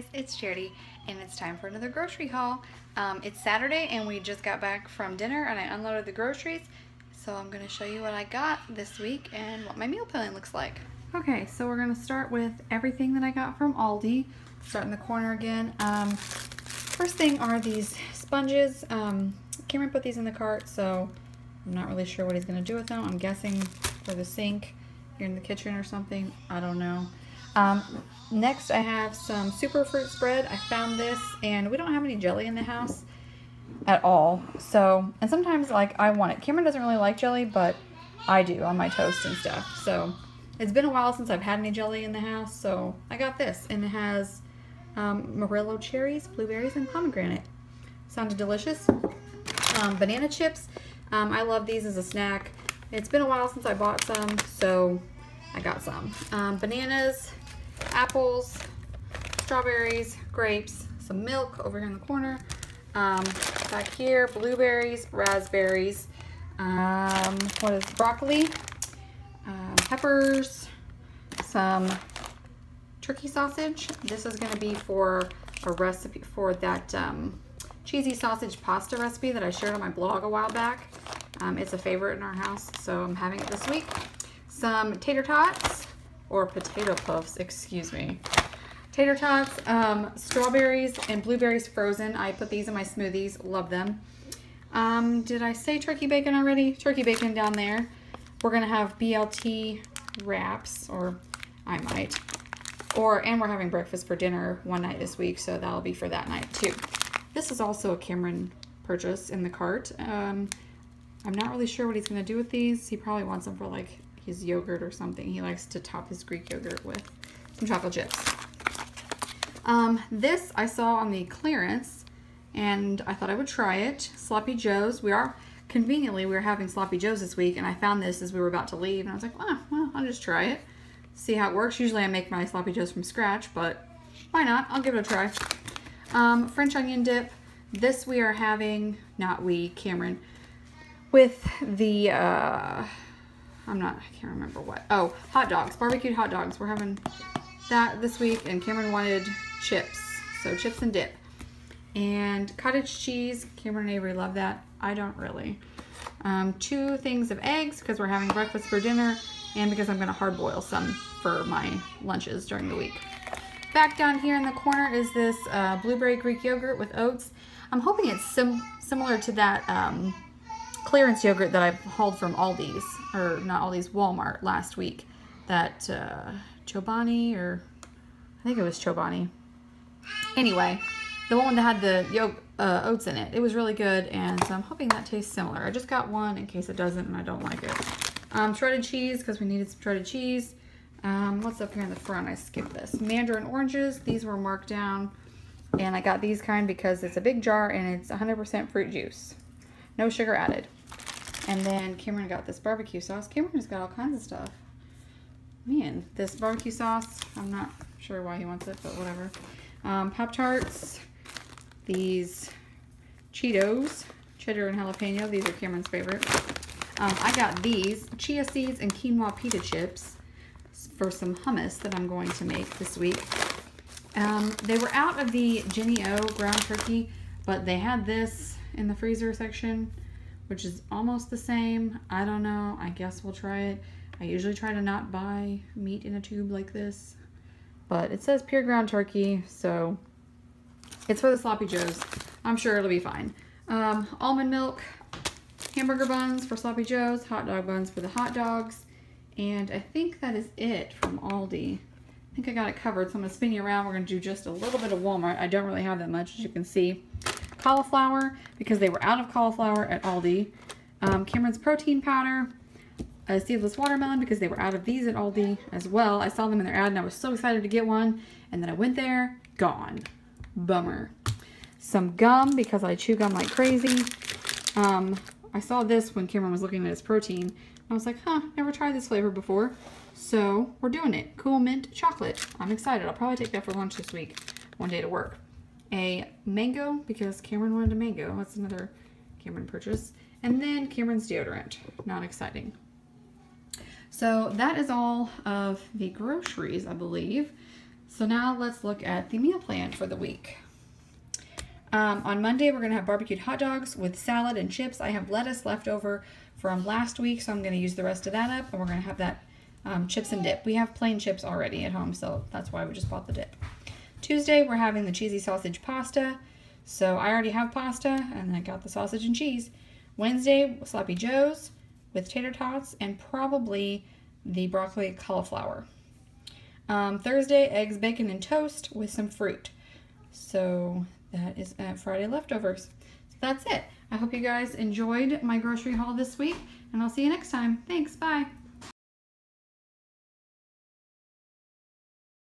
guys, it's Charity and it's time for another grocery haul. It's Saturday and we just got back from dinner and I unloaded the groceries. So I'm going to show you what I got this week and what my meal plan looks like. Okay, so we're going to start with everything that I got from Aldi. Start in the corner again. First thing are these sponges. Cameron put these in the cart, so I'm not really sure what he's going to do with them. I'm guessing for the sink here in the kitchen or something. I don't know. Next I have some super fruit spread. I found this and we don't have any jelly in the house at all. So, and sometimes like I want it. Cameron doesn't really like jelly, but I do on my toast and stuff. So it's been a while since I've had any jelly in the house. So I got this and it has Morello cherries, blueberries, and pomegranate. Sounded delicious. Banana chips. I love these as a snack. It's been a while since I bought some, so I got some. Bananas, apples, strawberries, grapes, some milk over here in the corner. Back here, blueberries, raspberries, what is broccoli, peppers, some turkey sausage. This is going to be for a recipe for that cheesy sausage pasta recipe that I shared on my blog a while back. It's a favorite in our house, so I'm having it this week. Some tater tots, or potato puffs, excuse me. Tater tots, strawberries and blueberries frozen. I put these in my smoothies, love them. Did I say turkey bacon already? Turkey bacon down there. We're gonna have BLT wraps, or I might. And we're having breakfast for dinner one night this week, so that'll be for that night too. This is also a Cameron purchase in the cart. I'm not really sure what he's gonna do with these. He probably wants them for like his yogurt or something. He likes to top his Greek yogurt with some chocolate chips. This I saw on the clearance and I thought I would try it. Sloppy Joe's. We were having Sloppy Joe's this week and I found this as we were about to leave and I was like, oh, well, I'll just try it. See how it works. Usually I make my Sloppy Joe's from scratch, but why not? I'll give it a try. French onion dip. This we are having, not we, Cameron, with the, I can't remember what. Oh, hot dogs, barbecued hot dogs. We're having that this week and Cameron wanted chips. So chips and dip. And cottage cheese. Cameron and Avery love that. I don't really. 2 things of eggs because we're having breakfast for dinner and because I'm going to hard boil some for my lunches during the week. Back down here in the corner is this blueberry Greek yogurt with oats. I'm hoping it's similar to that clearance yogurt that I hauled from Aldi's, or not Aldi's, Walmart last week. That Chobani, or I think it was Chobani. Anyway, the one that had the oats in it. It was really good, and so I'm hoping that tastes similar. I just got one in case it doesn't and I don't like it. Shredded cheese, because we needed some shredded cheese. What's up here in the front? I skipped this. Mandarin oranges. These were marked down, and I got these kind because it's a big jar and it's 100% fruit juice. No sugar added. And then Cameron got this barbecue sauce. Cameron has got all kinds of stuff. Man, this barbecue sauce, I'm not sure why he wants it, but whatever. Pop-Tarts. These Cheetos, cheddar and jalapeno. These are Cameron's favorite. I got these chia seeds and quinoa pita chips for some hummus that I'm going to make this week. They were out of the Jennie O ground turkey, but they had this in the freezer section, which is almost the same. I don't know. I guess we'll try it. I usually try to not buy meat in a tube like this, but it says pure ground turkey, so it's for the Sloppy Joe's. I'm sure it'll be fine. Almond milk, hamburger buns for Sloppy Joe's, hot dog buns for the hot dogs, and I think that is it from Aldi. I think I got it covered, so I'm going to spin you around. We're going to do just a little bit of Walmart. I don't really have that much, as you can see. Cauliflower, because they were out of cauliflower at Aldi. Cameron's protein powder. A seedless watermelon, because they were out of these at Aldi as well. I saw them in their ad and I was so excited to get one. And then I went there, gone. Bummer. Some gum, because I chew gum like crazy. I saw this when Cameron was looking at his protein. I was like, huh, never tried this flavor before. So we're doing it. Cool Mint chocolate. I'm excited. I'll probably take that for lunch this week. One day to work. A mango, because Cameron wanted a mango. That's another Cameron purchase. And then Cameron's deodorant. Not exciting. So that is all of the groceries, I believe. So now let's look at the meal plan for the week. On Monday, we're going to have barbecued hot dogs with salad and chips. I have lettuce left over from last week, so I'm going to use the rest of that up, and we're going to have that chips and dip. We have plain chips already at home, so that's why we just bought the dip. Tuesday, we're having the cheesy sausage pasta. So I already have pasta, and I got the sausage and cheese. Wednesday, Sloppy Joe's with tater tots and probably the broccoli cauliflower. Thursday, eggs, bacon, and toast with some fruit. So that is Friday leftovers. So that's it. I hope you guys enjoyed my grocery haul this week, and I'll see you next time. Thanks. Bye.